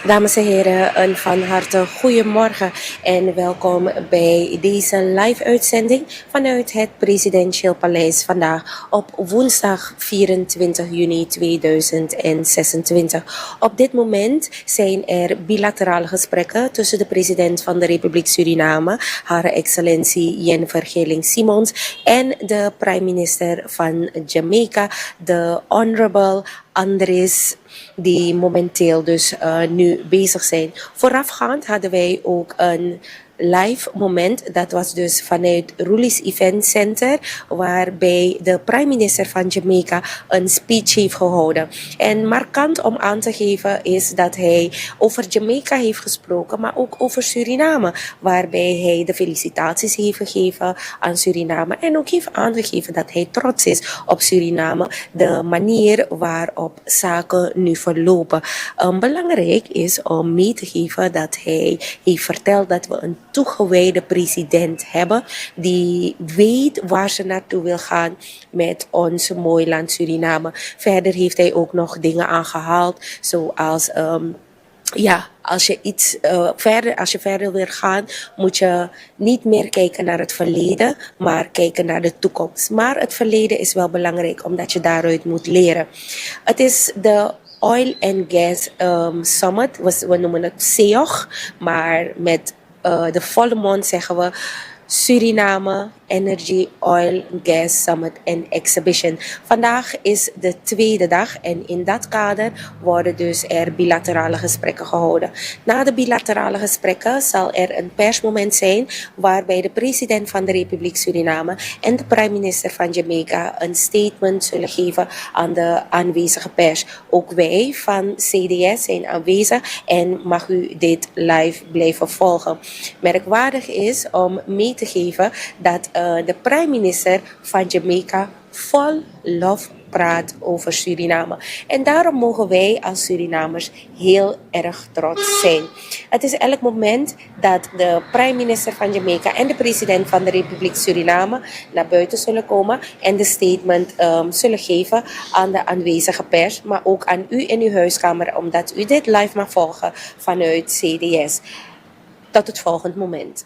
Dames en heren, een van harte goedemorgen en welkom bij deze live-uitzending vanuit het Presidentieel Paleis vandaag op woensdag 24 juni 2026. Op dit moment zijn er bilaterale gesprekken tussen de president van de Republiek Suriname, Haar Excellentie Jennifer Gilling-Simons, en de prime minister van Jamaica, de Honorable Andres, die momenteel dus nu bezig zijn. Voorafgaand hadden wij ook een live moment. Dat was dus vanuit Rulis Event Center, waarbij de prime minister van Jamaica een speech heeft gehouden. En markant om aan te geven is dat hij over Jamaica heeft gesproken, maar ook over Suriname, waarbij hij de felicitaties heeft gegeven aan Suriname en ook heeft aangegeven dat hij trots is op Suriname, de manier waarop zaken nu verlopen. Belangrijk is om mee te geven dat hij heeft verteld dat we een toegewijde president hebben die weet waar ze naartoe wil gaan met ons mooi land Suriname. Verder heeft hij ook nog dingen aangehaald, zoals als je verder wil gaan, moet je niet meer kijken naar het verleden, maar kijken naar de toekomst. Maar het verleden is wel belangrijk, omdat je daaruit moet leren. Het is de Oil and Gas Summit, we noemen het SEOG, maar met de volle mond zeggen we Suriname Energy, Oil, Gas Summit and Exhibition. Vandaag is de tweede dag en in dat kader worden dus er bilaterale gesprekken gehouden. Na de bilaterale gesprekken zal er een persmoment zijn waarbij de president van de Republiek Suriname en de prime minister van Jamaica een statement zullen geven aan de aanwezige pers. Ook wij van CDS zijn aanwezig en mag u dit live blijven volgen. Merkwaardig is om mee te geven dat de prime minister van Jamaica vol lof praat over Suriname. En daarom mogen wij als Surinamers heel erg trots zijn. Het is elk moment dat de prime minister van Jamaica en de president van de Republiek Suriname naar buiten zullen komen en de statement zullen geven aan de aanwezige pers, maar ook aan u in uw huiskamer, omdat u dit live mag volgen vanuit CDS. Tot het volgende moment.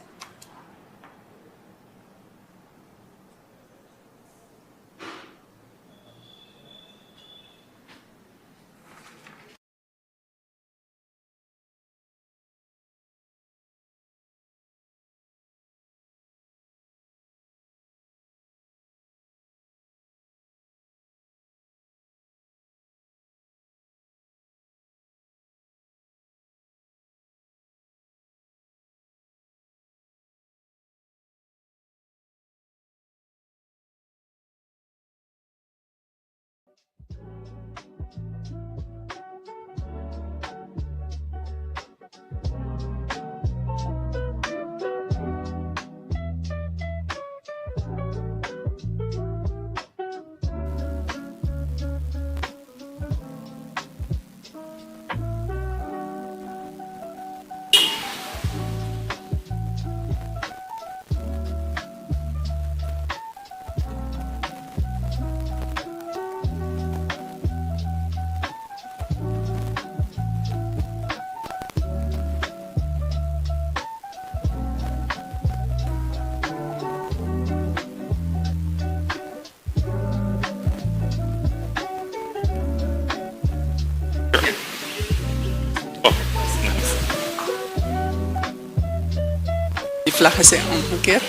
Die vlaggen zijn omgekeerd.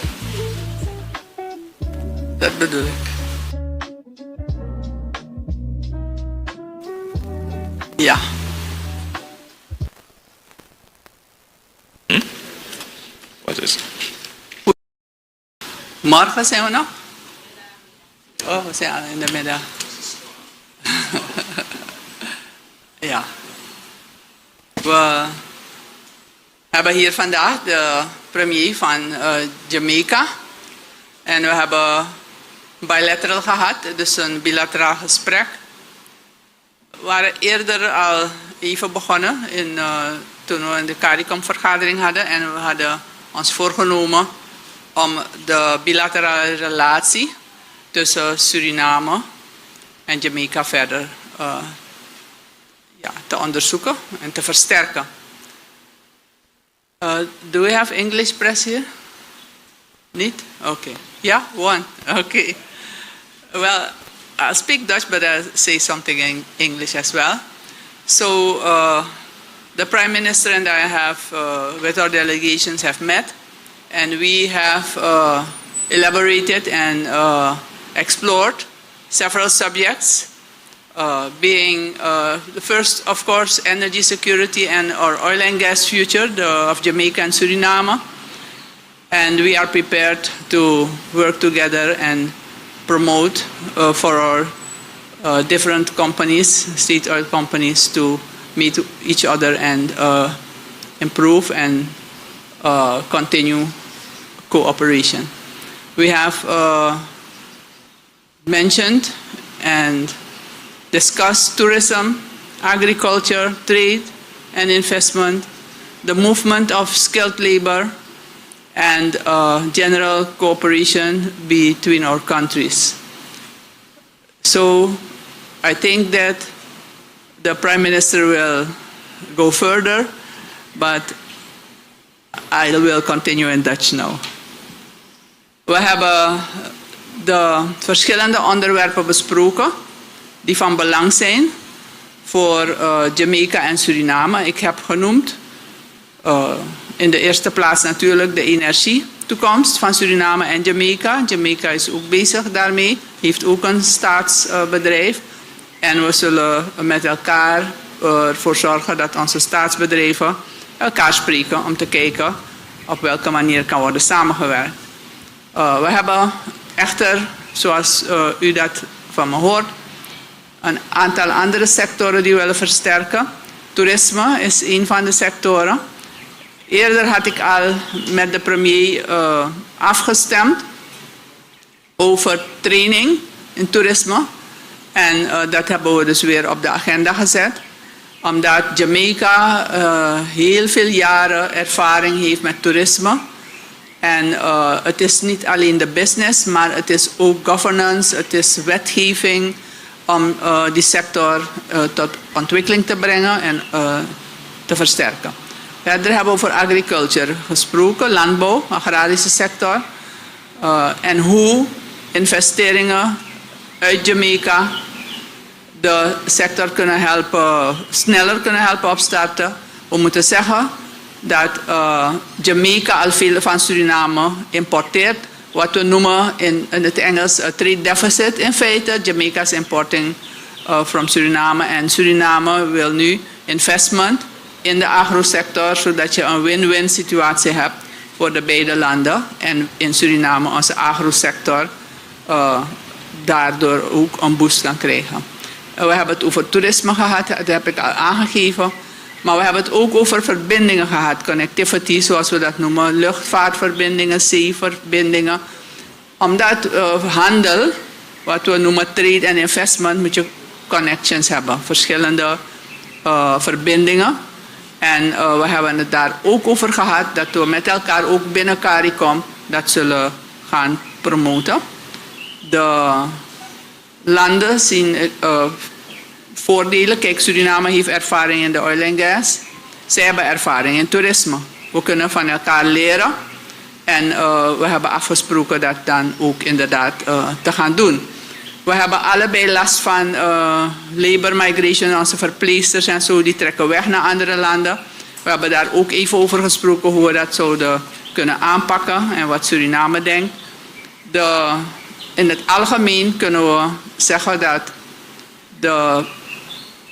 Dat bedoel ik. Ja. Wat is het? Morgen zijn we nog? Oh, we zijn al in de middag. Ja. We hebben hier vandaag de premier van Jamaica. En we hebben bilateral gehad, dus een bilateraal gesprek. We waren eerder al even begonnen toen we de CARICOM-vergadering hadden. En we hadden ons voorgenomen om de bilaterale relatie tussen Suriname en Jamaica verder te onderzoeken en te versterken. Do we have English press here? Niet? Okay. Yeah, one. Okay. Well, I'll speak Dutch, but I'll say something in English as well. So, the Prime Minister and I have, with our delegations, have met, and we have elaborated and explored several subjects, being the first, of course, energy security and our oil and gas future of Jamaica and Suriname. And we are prepared to work together and promote for our different companies, state oil companies, to meet each other and improve and continue cooperation. We have mentioned and discussed tourism, agriculture, trade and investment, the movement of skilled labor, and general cooperation between our countries. So I think that the Prime Minister will go further, but I will continue in Dutch now. We hebben de verschillende onderwerpen besproken die van belang zijn voor Jamaica en Suriname. Ik heb genoemd in de eerste plaats natuurlijk de energietoekomst van Suriname en Jamaica. Jamaica is ook bezig daarmee, heeft ook een staatsbedrijf. En we zullen met elkaar ervoor zorgen dat onze staatsbedrijven elkaar spreken om te kijken op welke manier kan worden samengewerkt. We hebben echter, zoals u dat van me hoort, een aantal andere sectoren die we willen versterken. Toerisme is een van de sectoren. Eerder had ik al met de premier afgestemd over training in toerisme. En dat hebben we dus weer op de agenda gezet. Omdat Jamaica heel veel jaren ervaring heeft met toerisme. En het is niet alleen de business, maar het is ook governance, het is wetgeving om die sector tot ontwikkeling te brengen en te versterken. Verder hebben we over agriculture gesproken, landbouw, agrarische sector. En hoe investeringen uit Jamaica de sector kunnen helpen, sneller kunnen helpen opstarten. We moeten zeggen dat Jamaica al veel van Suriname importeert. Wat we noemen in het Engels trade deficit in feite. Jamaica is importing from Suriname. En Suriname wil nu investment in de agrosector, zodat je een win-win situatie hebt voor de beide landen. En in Suriname onze agrosector daardoor ook een boost kan krijgen. We hebben het over toerisme gehad, dat heb ik al aangegeven. Maar we hebben het ook over verbindingen gehad, connectivity zoals we dat noemen, luchtvaartverbindingen, zeeverbindingen. Omdat handel, wat we noemen trade en investment, moet je connections hebben, verschillende verbindingen. En we hebben het daar ook over gehad dat we met elkaar ook binnen CARICOM dat zullen gaan promoten. De landen zien voordelen. Kijk, Suriname heeft ervaring in de oil en gas. Zij hebben ervaring in toerisme. We kunnen van elkaar leren. En we hebben afgesproken dat dan ook inderdaad te gaan doen. We hebben allebei last van labor migration. Onze verpleegsters en zo, die trekken weg naar andere landen. We hebben daar ook even over gesproken hoe we dat zouden kunnen aanpakken en wat Suriname denkt. In het algemeen kunnen we zeggen dat de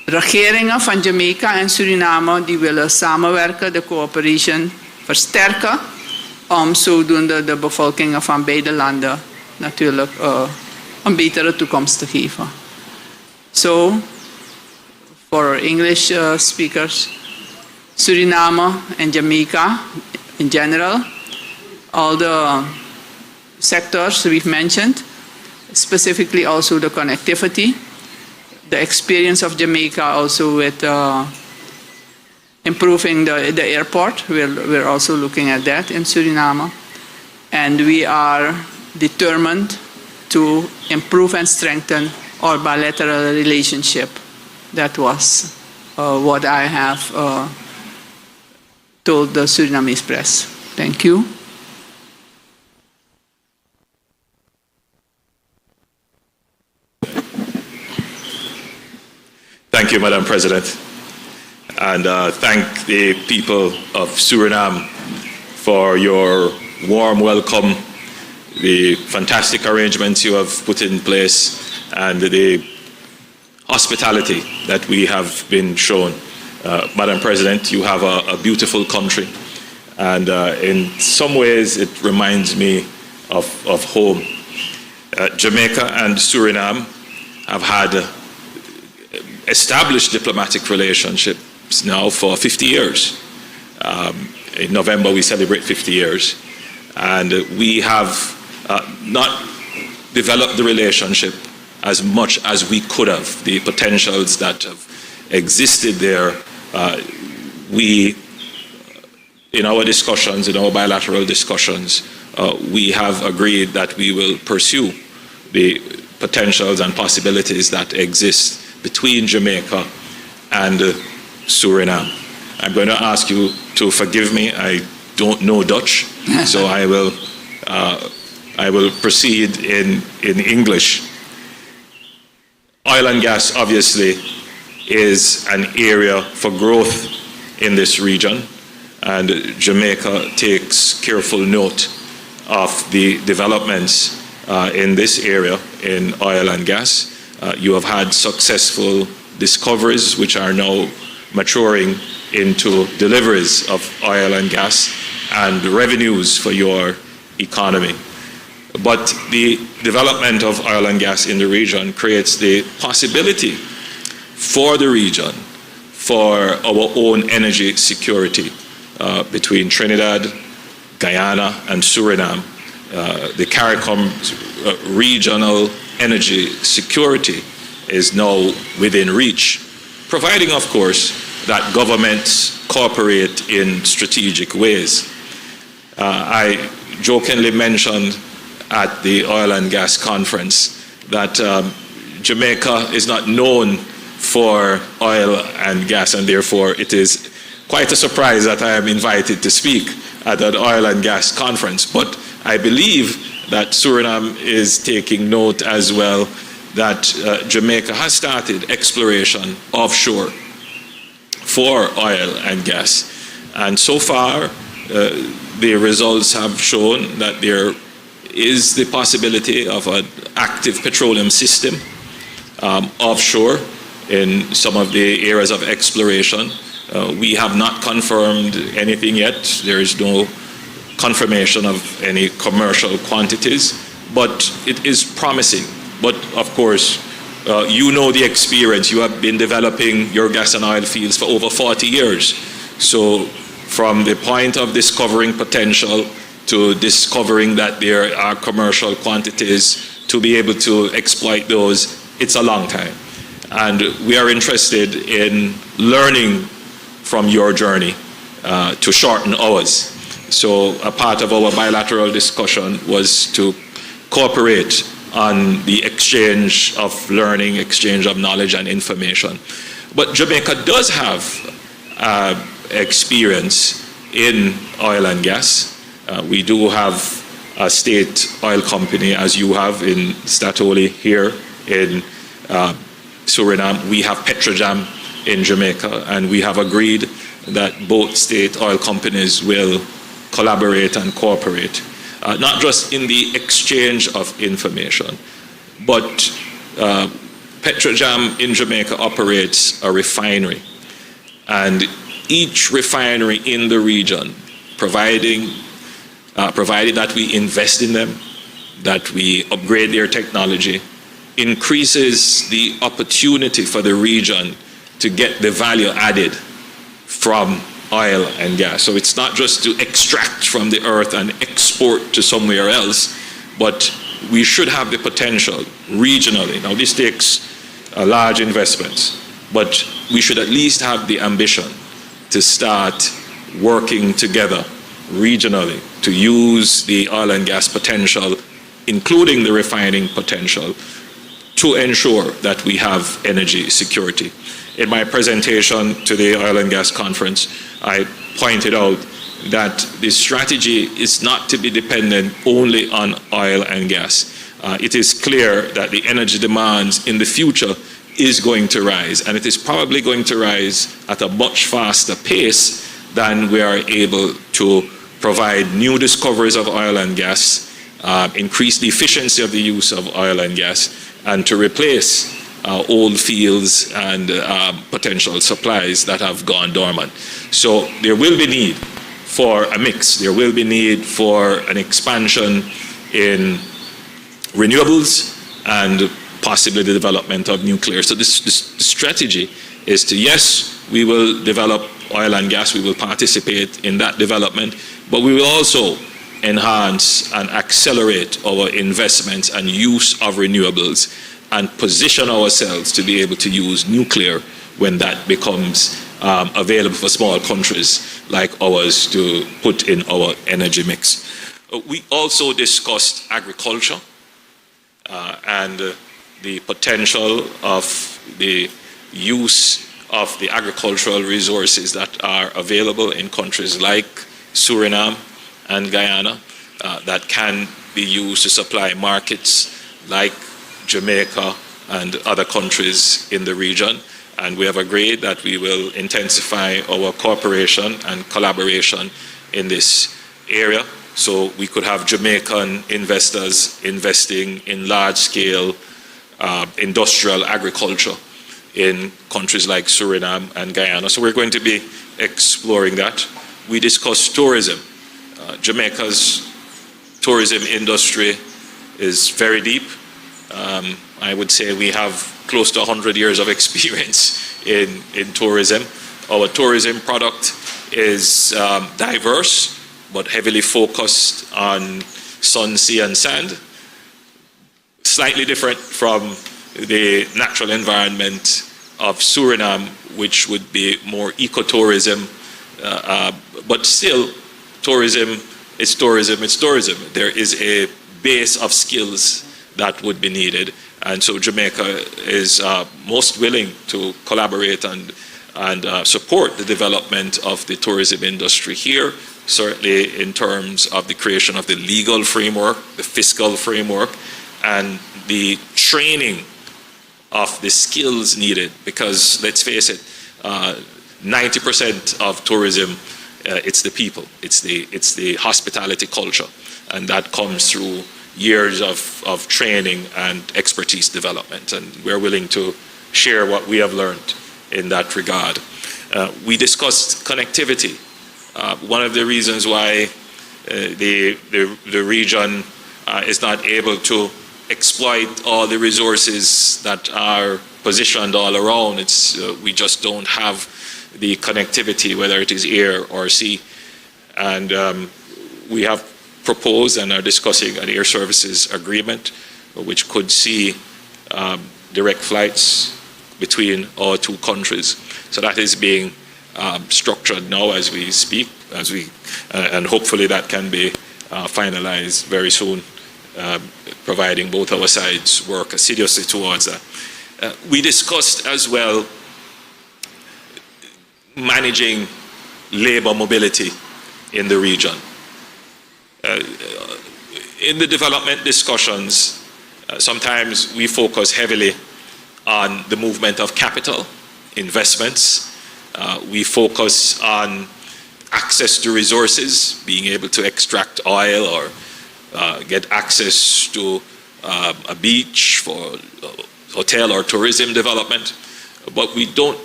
regeringen van Jamaica en Suriname die willen samenwerken, de cooperation versterken, om zodoende de bevolkingen van beide landen natuurlijk een betere toekomst te geven. So, for English speakers, Suriname and Jamaica in general, all the sectors we've mentioned, specifically also the connectivity, the experience of Jamaica also with improving the airport. We're also looking at that in Suriname. And we are determined to improve and strengthen or bilateral relationship. That was what I have told the Surinamese press. Thank you. Thank you, Madam President. And thank the people of Suriname for your warm welcome, the fantastic arrangements you have put in place, and the hospitality that we have been shown. Madam President, you have a beautiful country, and in some ways it reminds me of home. Jamaica and Suriname have had established diplomatic relationships now for 50 years. In November we celebrate 50 years, and we have not developed the relationship as much as we could have. The potentials that have existed there, we, in our discussions, in our bilateral discussions, we have agreed that we will pursue the potentials and possibilities that exist between Jamaica and Suriname. I'm going to ask you to forgive me. I don't know Dutch, so I will proceed in English. Oil and gas, obviously, is an area for growth in this region, and Jamaica takes careful note of the developments in this area in oil and gas. You have had successful discoveries which are now maturing into deliveries of oil and gas and revenues for your economy. But the development of oil and gas in the region creates the possibility for the region for our own energy security between Trinidad, Guyana, and Suriname. The CARICOM regional energy security is now within reach, providing, of course, that governments cooperate in strategic ways. I jokingly mentioned at the oil and gas conference that Jamaica is not known for oil and gas, and therefore it is quite a surprise that I am invited to speak at an oil and gas conference. But I believe that Suriname is taking note as well that Jamaica has started exploration offshore for oil and gas. And so far, the results have shown that there is the possibility of an active petroleum system offshore in some of the areas of exploration. We have not confirmed anything yet. There is no confirmation of any commercial quantities, but it is promising. But of course, you know the experience. You have been developing your gas and oil fields for over 40 years. So from the point of discovering potential to discovering that there are commercial quantities to be able to exploit those, it's a long time. And we are interested in learning from your journey to shorten ours. So a part of our bilateral discussion was to cooperate on the exchange of learning, exchange of knowledge and information. But Jamaica does have experience in oil and gas. We do have a state oil company, as you have in Statoli here in Suriname. We have Petrojam in Jamaica, and we have agreed that both state oil companies will collaborate and cooperate, not just in the exchange of information, but Petrojam in Jamaica operates a refinery, and each refinery in the region, provided that we invest in them, that we upgrade their technology, increases the opportunity for the region to get the value added from oil and gas. So it's not just to extract from the earth and export to somewhere else, but we should have the potential regionally. Now this takes a large investment, but we should at least have the ambition to start working together regionally to use the oil and gas potential, including the refining potential, to ensure that we have energy security. In my presentation to the Oil and Gas Conference, I pointed out that the strategy is not to be dependent only on oil and gas. It is clear that the energy demands in the future is going to rise, and it is probably going to rise at a much faster pace than we are able to provide new discoveries of oil and gas, increase the efficiency of the use of oil and gas, and to replace old fields and potential supplies that have gone dormant. So there will be need for a mix. There will be need for an expansion in renewables and possibly the development of nuclear. So this strategy is to, yes, we will develop oil and gas, we will participate in that development, but we will also enhance and accelerate our investments and use of renewables and position ourselves to be able to use nuclear when that becomes available for small countries like ours to put in our energy mix. We also discussed agriculture and the potential of the use of the agricultural resources that are available in countries like Suriname and Guyana that can be used to supply markets like Jamaica and other countries in the region. And we have agreed that we will intensify our cooperation and collaboration in this area, so we could have Jamaican investors investing in large-scale industrial agriculture in countries like Suriname and Guyana. So we're going to be exploring that. We discussed tourism. Jamaica's tourism industry is very deep. I would say we have close to 100 years of experience in tourism. Our tourism product is diverse, but heavily focused on sun, sea, and sand. Slightly different from the natural environment of Suriname, which would be more ecotourism, but still, tourism is tourism, it's tourism. There is a base of skills that would be needed, and so Jamaica is most willing to collaborate and support the development of the tourism industry here, certainly in terms of the creation of the legal framework, the fiscal framework, and the training of the skills needed, because let's face it, 90% of tourism, it's the people, it's the hospitality culture, and that comes through years of training and expertise development, and we're willing to share what we have learned in that regard. We discussed connectivity. One of the reasons why the region is not able to exploit all the resources that are positioned all around, we just don't have the connectivity, whether it is air or sea. And we have proposed and are discussing an air services agreement which could see direct flights between our two countries. So that is being structured now as we speak, and hopefully that can be finalized very soon, providing both our sides work assiduously towards that. We discussed as well managing labor mobility in the region. In the development discussions, sometimes we focus heavily on the movement of capital, investments. We focus on access to resources, being able to extract oil or get access to a beach for hotel or tourism development, but we don't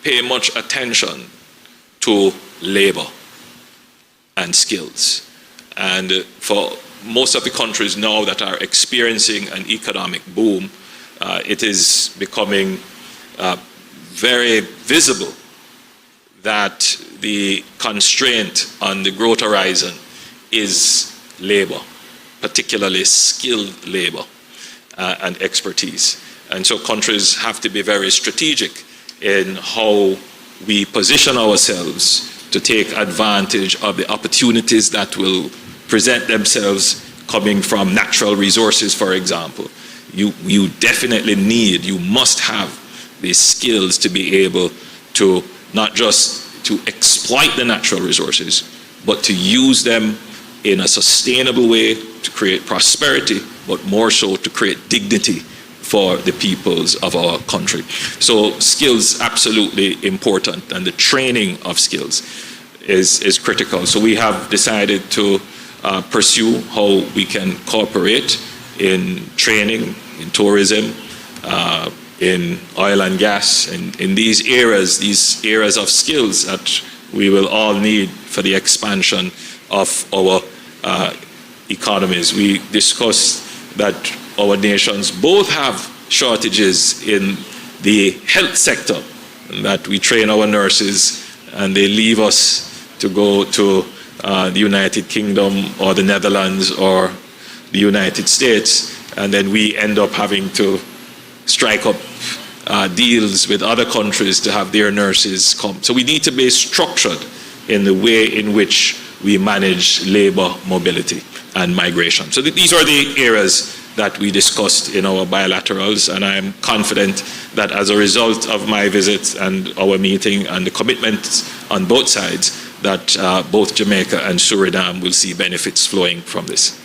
pay much attention to labor and skills. And for most of the countries now that are experiencing an economic boom, it is becoming very visible that the constraint on the growth horizon is labor, particularly skilled labor and expertise. And so countries have to be very strategic in how we position ourselves to take advantage of the opportunities that will present themselves coming from natural resources, for example. you definitely need, you must have the skills to be able to not just to exploit the natural resources, but to use them in a sustainable way to create prosperity, but more so to create dignity for the peoples of our country. So skills absolutely important, and the training of skills is critical. So we have decided to pursue how we can cooperate in training, in tourism, in oil and gas, and in these areas of skills that we will all need for the expansion of our economies. We discussed that our nations both have shortages in the health sector, and that we train our nurses and they leave us to go to the United Kingdom or the Netherlands or the United States, and then we end up having to strike up deals with other countries to have their nurses come. So we need to be structured in the way in which we manage labor mobility and migration. So these are the areas that we discussed in our bilaterals, and I am confident that as a result of my visit and our meeting and the commitments on both sides, that both Jamaica and Suriname will see benefits flowing from this.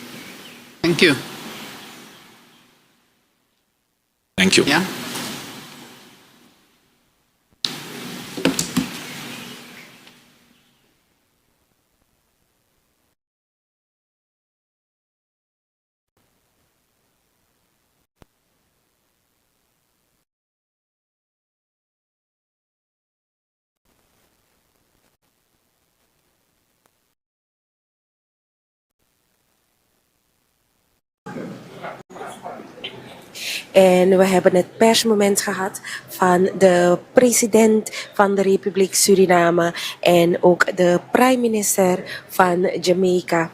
Thank you. Thank you. Yeah. En we hebben het persmoment gehad van de president van de Republiek Suriname en ook de prime minister van Jamaica.